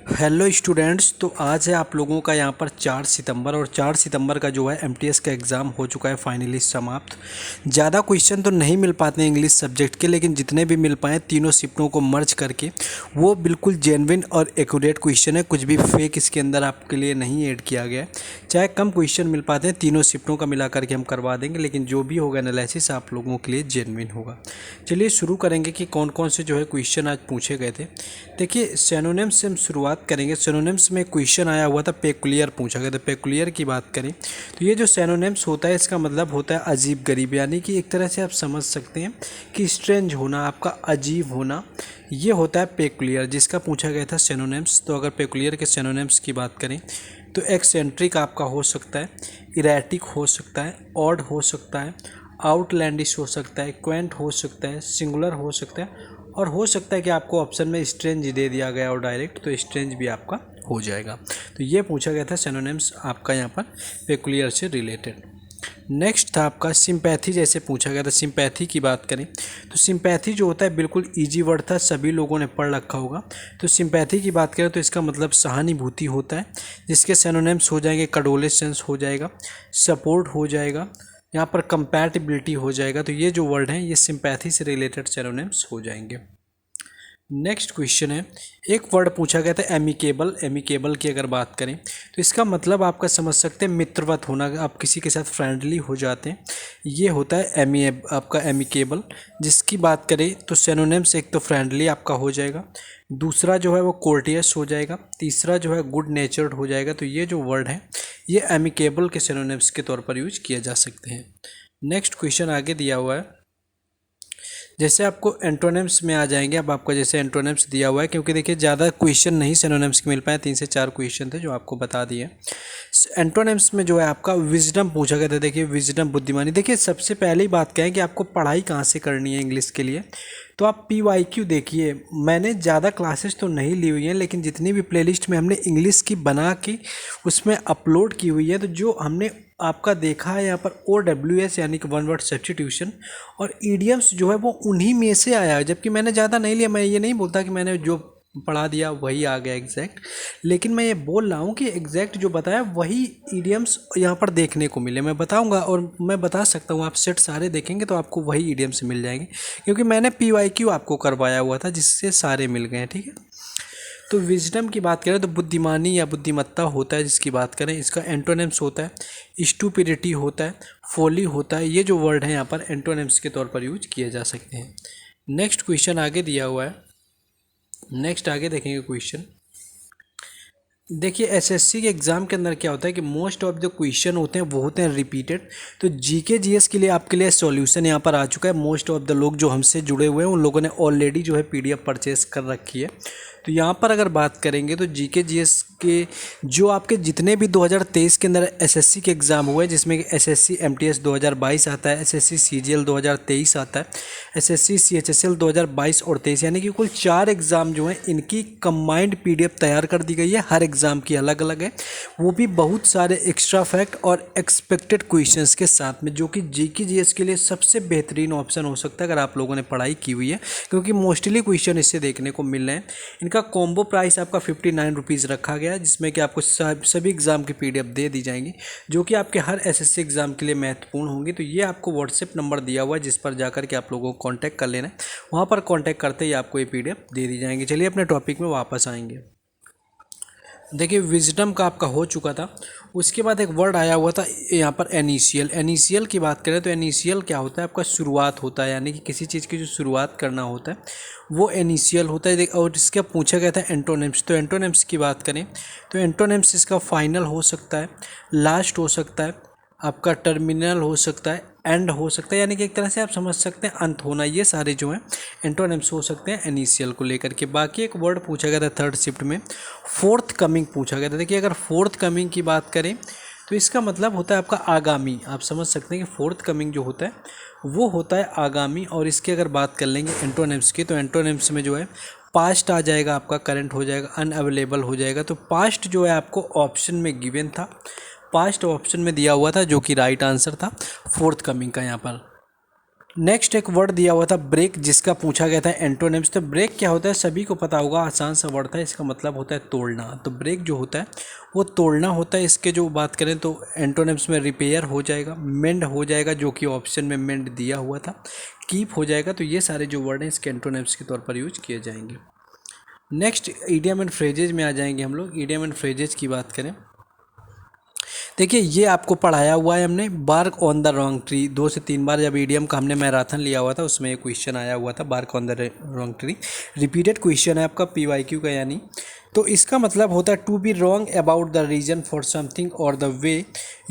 Hello students, तो आज है आप लोगों का यहाँ पर 4 सितंबर और 4 सितंबर का जो है एमटीएस का एग्ज़ाम हो चुका है फाइनली समाप्त। ज़्यादा क्वेश्चन तो नहीं मिल पाते हैं इंग्लिश सब्जेक्ट के, लेकिन जितने भी मिल पाए तीनों शिफ्टों को मर्ज करके वो बिल्कुल जेन्युइन और एक्यूरेट क्वेश्चन है। कुछ भी फेक इसके अंदर आपके लिए नहीं ऐड किया गया है। चाहे कम क्वेश्चन मिल पाते हैं, तीनों शिफ्टों का मिला करके हम करवा देंगे, लेकिन जो भी होगा एनालिसिस आप लोगों के लिए जेन्युइन होगा। चलिए शुरू करेंगे कि कौन कौन से जो है क्वेश्चन आज पूछे गए थे। देखिए सिनोनिम्स से हम शुरुआत करेंगे। सिनोनिम्स में क्वेश्चन आया हुआ था, पेकुलियर पूछा गया था। पेकुलियर की बात करें तो ये जो सिनोनिम्स होता है इसका मतलब होता है अजीब गरीब, यानी कि एक तरह से आप समझ सकते हैं कि स्ट्रेंज होना, आपका अजीब होना, ये होता है पेकुलियर, जिसका पूछा गया था सिनोनिम्स। तो अगर पेकुलियर के सिनोनिम्स की बात करें तो एक्सेंट्रिक आपका हो सकता है, इरेटिक हो सकता है, ऑड हो सकता है, आउटलैंडिश हो सकता है, क्वेंट हो सकता है, सिंगुलर हो सकता है, और हो सकता है कि आपको ऑप्शन में स्ट्रेंज दे दिया गया और डायरेक्ट, तो स्ट्रेंज भी आपका हो जाएगा। तो ये पूछा गया था सिनोनिम्स आपका यहाँ पर पेकुलियर से रिलेटेड। नेक्स्ट था आपका सिंपैथी, जैसे पूछा गया था। सिंपैथी की बात करें तो सिंपैथी जो होता है बिल्कुल इजी वर्ड था, सभी लोगों ने पढ़ रखा होगा। तो सिंपैथी की बात करें तो इसका मतलब सहानुभूति होता है, जिसके सिनोनिम्स हो जाएंगे कंडोलेंस हो जाएगा, सपोर्ट हो जाएगा, यहाँ पर कंपैटिबिलिटी हो जाएगा। तो ये जो वर्ड हैं ये सिंपैथी से रिलेटेड सिनोनिम्स हो जाएंगे। नेक्स्ट क्वेश्चन है, एक वर्ड पूछा गया था एमिकेबल। एमिकेबल की अगर बात करें तो इसका मतलब आपका समझ सकते हैं मित्रवत होना, आप किसी के साथ फ्रेंडली हो जाते हैं, ये होता है आपका एमिकेबल। जिसकी बात करें तो सिनोनिम्स एक तो फ्रेंडली आपका हो जाएगा, दूसरा जो है वो कोर्टियस हो जाएगा, तीसरा जो है गुड नेचर्ड हो जाएगा। तो ये जो वर्ड है ये एमिकेबल के सिनोनिम्स के तौर पर यूज किए जा सकते हैं। नेक्स्ट क्वेश्चन आगे दिया हुआ है, जैसे आपको एंटोनिम्स में आ जाएंगे। अब आपका जैसे एंटोनिम्स दिया हुआ है, क्योंकि देखिए ज़्यादा क्वेश्चन नहीं सिनोनिम्स के मिल पाए, 3 से 4 क्वेश्चन थे जो आपको बता दिए। एंटोनिम्स में जो है आपका विजडम पूछा गया था। देखिए विजडम बुद्धिमानी। देखिए सबसे पहले ही बात क्या है कि आपको पढ़ाई कहाँ से करनी है इंग्लिश के लिए, तो आप PYQ देखिए। मैंने ज़्यादा क्लासेस तो नहीं ली हुई हैं, लेकिन जितनी भी प्लेलिस्ट में हमने इंग्लिश की बना के उसमें अपलोड की हुई है, तो जो हमने आपका देखा है यहाँ पर OWS यानी कि वन वर्ड सब्स्टिट्यूशन और ईडियम्स जो है वो उन्हीं में से आया है। जबकि मैंने ज़्यादा नहीं लिया, मैं ये नहीं बोलता कि मैंने जो पढ़ा दिया वही आ गया एग्जैक्ट, लेकिन मैं ये बोल रहा हूँ कि एग्जैक्ट जो बताया वही ईडियम्स यहाँ पर देखने को मिले। मैं बताऊँगा और मैं बता सकता हूँ, आप सेट सारे देखेंगे तो आपको वही ईडियम्स मिल जाएंगे, क्योंकि मैंने PYQ आपको करवाया हुआ था जिससे सारे मिल गए हैं। ठीक है, तो विजडम की बात करें तो बुद्धिमानी या बुद्धिमत्ता होता है जिसकी बात करें। इसका एंटोनिम्स होता है स्टूपिडिटी होता है, फोली होता है। ये जो वर्ड है यहाँ पर एंटोनिम्स के तौर पर यूज किए जा सकते हैं। नेक्स्ट क्वेश्चन आगे दिया हुआ है, नेक्स्ट आगे देखेंगे क्वेश्चन। देखिए SSC के एग्ज़ाम के अंदर क्या होता है कि मोस्ट ऑफ द क्वेश्चन होते हैं वो होते हैं रिपीटेड। तो GK GS के लिए आपके लिए सॉल्यूशन यहाँ पर आ चुका है। मोस्ट ऑफ द लोग जो हमसे जुड़े हुए हैं उन लोगों ने ऑलरेडी जो है PDF परचेस कर रखी है। तो यहाँ पर अगर बात करेंगे तो GK GS के जो आपके जितने भी 2023 के अंदर SSC के एग्ज़ाम हुए, जिसमें कि SSC MTS 2022 आता है, SSC CGL 2023 आता है, SSC CHSL 2022 और 23, यानी कि कुल 4 एग्ज़ाम जो हैं इनकी कंबाइंड PDF तैयार कर दी गई है। हर एग्ज़ाम की अलग अलग है, वो भी बहुत सारे एक्स्ट्रा फैक्ट और एक्सपेक्टेड क्वेश्चंस के साथ में, जो कि GK GS के लिए सबसे बेहतरीन ऑप्शन हो सकता है अगर आप लोगों ने पढ़ाई की हुई है, क्योंकि मोस्टली क्वेश्चन इससे देखने को मिल रहे हैं। इनका कॉम्बो प्राइस आपका 59 रुपीज़ रखा गया है, जिसमें कि आपको सभी एग्ज़ाम की PDF दे दी जाएंगी, जो कि आपके हर SSC एग्ज़ाम के लिए महत्वपूर्ण होंगी। तो ये आपको व्हाट्सएप नंबर दिया हुआ है जिस पर जाकर के आप लोगों को कॉन्टैक्ट कर लेना है। वहाँ पर कॉन्टैक्ट करते ही आपको ये PDF दे दी जाएंगी। चलिए अपने टॉपिक में वापस आएंगे। देखिए विजडम का आपका हो चुका था, उसके बाद एक वर्ड आया हुआ था यहाँ पर इनिशियल। इनिशियल की बात करें तो इनिशियल क्या होता है, आपका शुरुआत होता है, यानी कि किसी चीज़ की जो शुरुआत करना होता है वो इनिशियल होता है। और इसका पूछा गया था एंटोनिम्स। तो एंटोनिम्स की बात करें तो एंटोनिम्स इसका फाइनल हो सकता है, लास्ट हो सकता है, आपका टर्मिनल हो सकता है, एंड हो सकता है, यानी कि एक तरह से आप समझ सकते हैं अंत होना। ये सारे जो हैं एंटोनिम्स हो सकते हैं इनिशियल को लेकर के। बाकी एक वर्ड पूछा गया था थर्ड शिफ्ट में, फोर्थ कमिंग पूछा गया था। देखिए अगर फोर्थ कमिंग की बात करें तो इसका मतलब होता है आपका आगामी। आप समझ सकते हैं कि फोर्थ कमिंग जो होता है वो होता है आगामी। और इसकी अगर बात कर लेंगे एंटोनिम्स की, तो एंटोनिम्स में जो है पास्ट आ जाएगा, आपका करंट हो जाएगा, अनअवेलेबल हो जाएगा। तो पास्ट जो है आपको ऑप्शन में गिवन था, पास्ट ऑप्शन में दिया हुआ था, जो कि राइट आंसर था फोर्थ कमिंग का यहाँ पर। नेक्स्ट एक वर्ड दिया हुआ था ब्रेक, जिसका पूछा गया था एंटोनिम्स। तो ब्रेक क्या होता है सभी को पता होगा, आसान सा वर्ड था, इसका मतलब होता है तोड़ना। तो ब्रेक जो होता है वो तोड़ना होता है। इसके जो बात करें तो एंटोनिम्स में रिपेयर हो जाएगा, मेंड हो जाएगा जो कि ऑप्शन में मेंड दिया हुआ था, कीप हो जाएगा। तो ये सारे जो वर्ड हैं इसके एंटोनिम्स के तौर पर यूज किए जाएंगे। नेक्स्ट इडियम एंड फ्रेजेज में आ जाएंगे हम लोग। इडियम एंड फ्रेजेज की बात करें, देखिए ये आपको पढ़ाया हुआ है हमने, bark on the wrong tree 2 से 3 बार। जब ईडीएम का हमने मैराथन लिया हुआ था उसमें एक क्वेश्चन आया हुआ था, bark on the wrong tree. Repeated question है आपका पीवाईक्यू का यानी। तो इसका मतलब होता है to be wrong about the reason for something और the way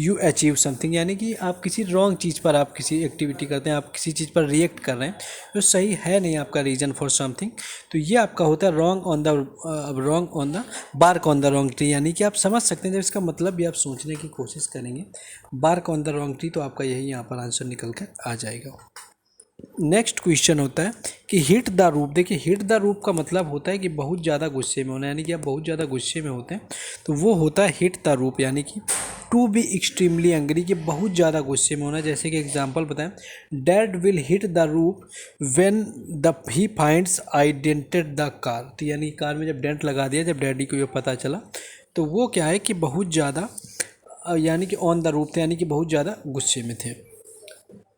you achieve something, यानी कि आप किसी रॉन्ग चीज़ पर आप किसी एक्टिविटी करते हैं, आप किसी चीज़ पर रिएक्ट कर रहे हैं जो सही है नहीं आपका रीजन फॉर समथिंग। तो ये आपका होता है wrong on the bark on the wrong tree, यानी कि आप समझ सकते हैं जब इसका मतलब भी आप सोचने की कोशिश करेंगे bark on the wrong tree, तो आपका यही यहाँ पर आंसर निकल कर आ जाएगा। नेक्स्ट क्वेश्चन होता है कि हिट द रूप। देखिए हिट द रूप का मतलब होता है कि बहुत ज़्यादा गुस्से में होना, यानी कि आप बहुत ज़्यादा गुस्से में होते हैं तो वो होता है हिट द रूप, यानी कि टू बी एक्सट्रीमली एंग्री, कि बहुत ज़्यादा गुस्से में होना। जैसे कि एग्जांपल बताएं, dad will hit the roof when the he finds I dented the car. तो यानी कार में जब डेंट लगा दिया, जब डैडी को ये पता चला, तो वो क्या है कि बहुत ज़्यादा यानी कि ऑन द रूप थे, यानी कि बहुत ज़्यादा गुस्से में थे।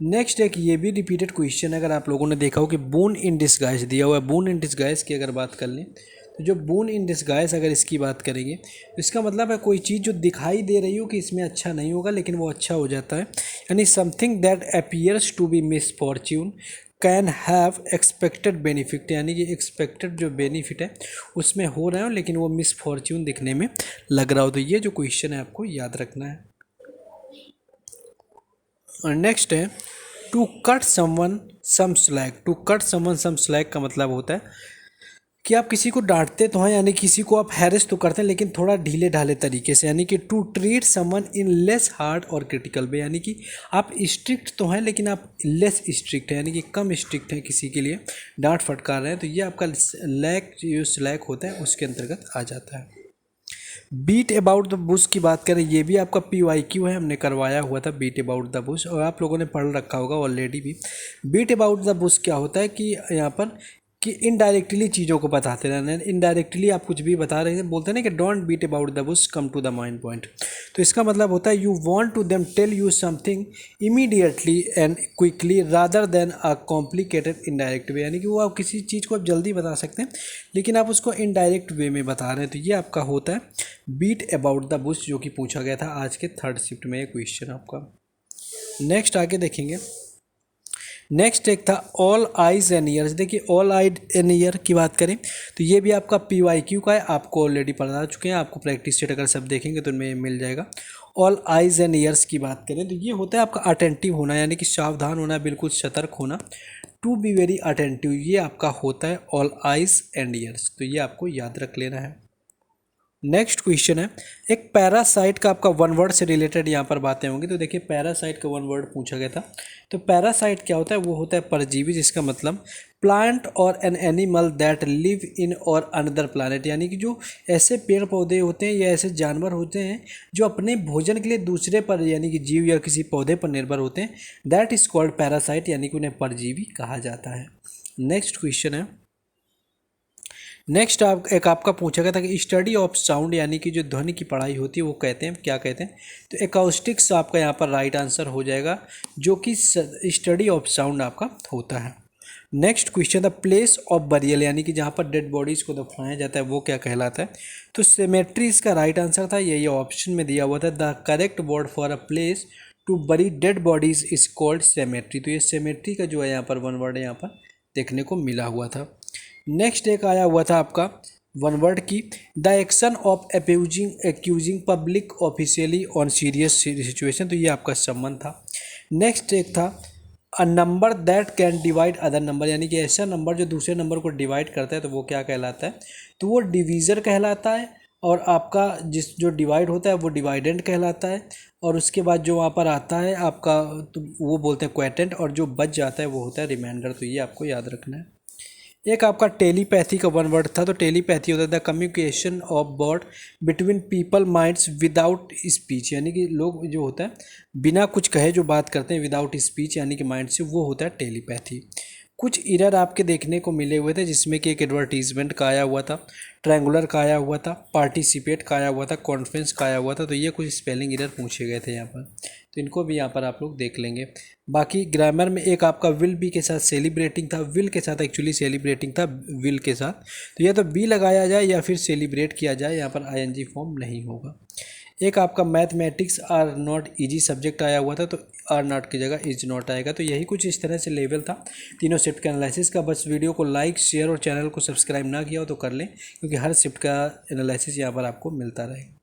नेक्स्ट एक ये भी रिपीटेड क्वेश्चन है, अगर आप लोगों ने देखा हो कि बोन इन डिस्गाइज दिया हुआ है। बोन इन डिस्गाइज की अगर बात कर लें तो जो बोन इन डिस्गाइज अगर इसकी बात करेंगे तो इसका मतलब है कोई चीज़ जो दिखाई दे रही हो कि इसमें अच्छा नहीं होगा लेकिन वो अच्छा हो जाता है, यानी something that appears to be misfortune can have expected benefit, यानी कि एक्सपेक्टेड जो बेनिफिट है उसमें हो रहा है लेकिन वो मिसफॉर्च्यून दिखने में लग रहा हो। तो ये जो क्वेश्चन है आपको याद रखना है। और नेक्स्ट है to cut someone some slack. To cut someone some slack का मतलब होता है कि आप किसी को डांटते तो हैं, यानी किसी को आप हैरेस तो करते हैं लेकिन थोड़ा ढीले ढाले तरीके से, यानी कि to treat someone in less hard और क्रिटिकल वे, यानी कि आप स्ट्रिक्ट तो हैं लेकिन आप लेस स्ट्रिक्ट हैं, यानी कि कम स्ट्रिक्ट हैं किसी के लिए, डांट फटकार रहे हैं। तो ये आपका लैक जो स्लैक होता है उसके अंतर्गत आ जाता है। बीट अबाउट द बुश की बात करें, ये भी आपका पीवाईक्यू है, हमने करवाया हुआ था बीट अबाउट द बुश, और आप लोगों ने पढ़ रखा होगा ऑलरेडी भी। बीट अबाउट द बुश क्या होता है कि यहाँ पर कि इनडायरेक्टली चीज़ों को बताते रहना है। इनडायरेक्टली आप कुछ भी बता रहे हैं, बोलते हैं ना कि don't beat about the bush, come to the main point. तो इसका मतलब होता है you want to them tell you something immediately and quickly rather than a complicated indirect way, यानी कि वो आप किसी चीज़ को आप जल्दी बता सकते हैं लेकिन आप उसको इनडायरेक्ट वे में बता रहे हैं। तो ये आपका होता है बीट अबाउट द बुश, जो कि पूछा गया था आज के 3rd शिफ्ट में ये क्वेश्चन आपका। नेक्स्ट आगे देखेंगे। नेक्स्ट एक था ऑल आइज एंड ईयर्स। देखिए ऑल आइड एंड ईयर की बात करें तो ये भी आपका पीवाईक्यू का है, आपको ऑलरेडी पढ़ा चुके हैं, आपको प्रैक्टिस सेट अगर सब देखेंगे तो इनमें मिल जाएगा। ऑल आइज एंड ईयर्स की बात करें तो ये होता है आपका अटेंटिव होना, यानी कि सावधान होना, बिल्कुल सतर्क होना, टू बी वेरी अटेंटिव, ये आपका होता है ऑल आइज एंड ईयर्स। तो ये आपको याद रख लेना है। नेक्स्ट क्वेश्चन है एक पैरासाइट का, आपका वन वर्ड से रिलेटेड यहाँ पर बातें होंगी। तो देखिए पैरासाइट का वन वर्ड पूछा गया था। तो पैरासाइट क्या होता है, वो होता है परजीवी, जिसका मतलब प्लांट और an animal that live in और अनदर प्लानट, यानी कि जो ऐसे पेड़ पौधे होते हैं या ऐसे जानवर होते हैं जो अपने भोजन के लिए दूसरे पर यानी कि जीव या किसी पौधे पर निर्भर होते हैं, दैट इज कॉल्ड पैरासाइट, यानी कि उन्हें परजीवी कहा जाता है। नेक्स्ट क्वेश्चन है, नेक्स्ट आपका पूछा गया था कि स्टडी ऑफ साउंड, यानी कि जो ध्वनि की पढ़ाई होती है वो कहते हैं क्या कहते हैं। तो एकॉस्टिक्स आपका यहाँ पर राइट आंसर हो जाएगा, जो कि स्टडी ऑफ साउंड आपका होता है। Next question the place of burial, यानी कि जहाँ पर डेड बॉडीज़ को दफनाया जाता है वो क्या कहलाता है। तो सेमेट्री इसका राइट आंसर था, ये ऑप्शन में दिया हुआ था। The correct word for a place to bury dead bodies is called cemetery. तो ये सेमेट्री का जो है यहाँ पर वन वर्ड यहाँ पर देखने को मिला हुआ था। नेक्स्ट एक आया हुआ था आपका वन वर्ड की, the action of accusing public officially on serious situation. तो ये आपका संबंध था। नेक्स्ट एक था a number that can divide other number, यानी कि ऐसा नंबर जो दूसरे नंबर को डिवाइड करता है तो वो क्या कहलाता है। तो वो डिवीज़र कहलाता है, और आपका जो डिवाइड होता है वो डिवाइडेंट कहलाता है, और उसके बाद जो वहाँ पर आता है आपका तो वो बोलते हैं क्वेटेंट, और जो बच जाता है वो होता है रिमाइंडर। तो ये आपको याद रखना है। एक आपका टेलीपैथी का वन वर्ड था, तो टेलीपैथी होता था communication of word between people minds without speech, यानी कि लोग जो होता है बिना कुछ कहे जो बात करते हैं विदाउट स्पीच यानी कि माइंड से, वो होता है टेलीपैथी। कुछ एरर आपके देखने को मिले हुए थे, जिसमें कि एक एडवर्टीजमेंट का आया हुआ था, ट्रायंगुलर का आया हुआ था, पार्टिसिपेट का आया हुआ था, कॉन्फ्रेंस का आया हुआ था। तो ये कुछ स्पेलिंग एरर पूछे गए थे यहाँ पर, तो इनको भी यहाँ पर आप लोग देख लेंगे। बाकी ग्रामर में एक आपका विल बी के साथ सेलिब्रेटिंग था, विल के साथ एक्चुअली सेलिब्रेटिंग था, विल के साथ, तो या तो बी लगाया जाए या फिर सेलिब्रेट किया जाए, यहाँ पर आईएनजी फॉर्म नहीं होगा। एक आपका mathematics are not easy subject आया हुआ था, तो आर नॉट की जगह इज नॉट आएगा। तो यही कुछ इस तरह से लेवल था तीनों शिफ्ट के एनालिसिस का। बस वीडियो को लाइक शेयर और चैनल को सब्सक्राइब ना किया हो तो कर लें, क्योंकि हर शिफ्ट का एनालिसिस यहाँ पर आपको मिलता रहेगा।